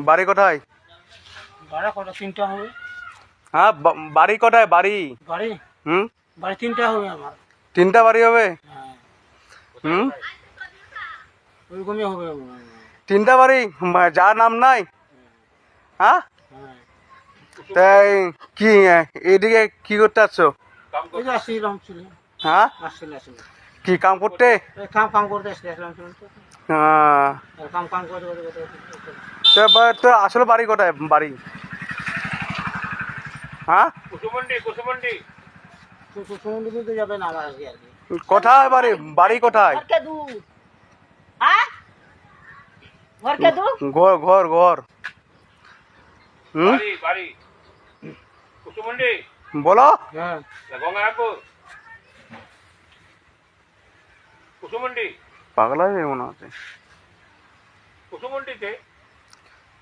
বাড়ি কোথায়? ভাড়া কটা? 3টা হবে। হ্যাঁ, বাড়ি কোথায়? বাড়ি বাড়ি হুম বাড়ি 3টা হবে আমার। 3টা বাড়ি হবে? হ্যাঁ, হুম ওইরকমই হবে। 3টা বাড়ি? যার নাম নাই? হ্যাঁ, হ্যাঁ, তাই কি এদিকে কি করতে আসছো? এই যে আসছিলাম ছিল। হ্যাঁ, আসছিল কি কাম করতে? কাম করতে আসছিলাম তো। হ্যাঁ, কাম করে করে। তো আসলে বাড়ি কোথায়? বাড়ি হ্যাঁ সমুদ্রে যাবে না আমার আর কি। কোথায় বাড়ি? বাড়ি কোথায়? ঘর ঘর ঘর হুম বলো। হ্যাঁ, পাগলা হয়ে মনে হচ্ছে।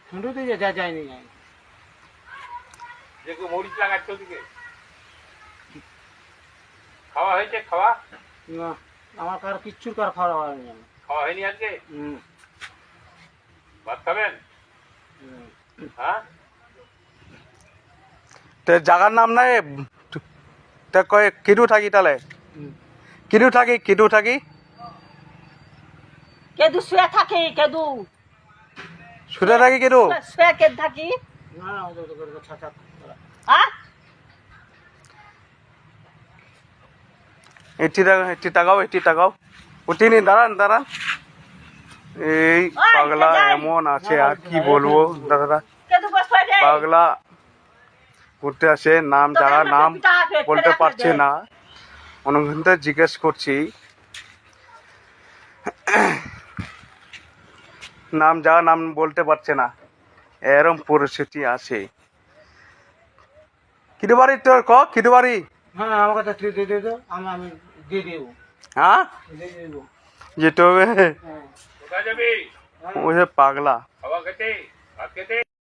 সমুদ্রে যা যায়নি। খাওয়া হয়েছে? খাওয়া না, আমার কার কিচ্ছুর কার খাওয়া হয়নি। খাওয়া হয়নি আজকে? হুম, ভাত খাবেন? হুম। হ্যাঁ, তো জায়গার নাম নাই? তা কয়ে কিটু থাকি তাহলে? হুম। কিটু থাকি? কিটু থাকি? কেদু শুয়ে থাকি, কেদু শুতে থাকি কিটু? শুয়ে কেদ থাকি। না না, ওদের ছাতা। হ্যাঁ, একটি টাকাও উঠিনি, দাঁড়ান দাঁড়ান। এই পাগলা এমন আছে আর কি বলবো দাদা। কেদু বসবে রে। পাগলা ঘুরতে আসে, নাম জায়গার নাম বলতে পারছে না। অনেকক্ষণ থেকে জিজ্ঞেস করছি, নাম জায়গার নাম বলতে পারছে না। এরম পরিস্থিতি আছে। কিটু বাড়ি তোর? কিটু বাড়ি? হ্যাঁ, আমার কাছে দিয়ে দাও, আমি দিয়ে দেবো। হ্যাঁ, দিয়ে দেবো। যেতে হবে। হ্যাঁ। কোথায় যাবি? ওই যে পাগলা। খাওয়া খেতে? ভাত খেতে?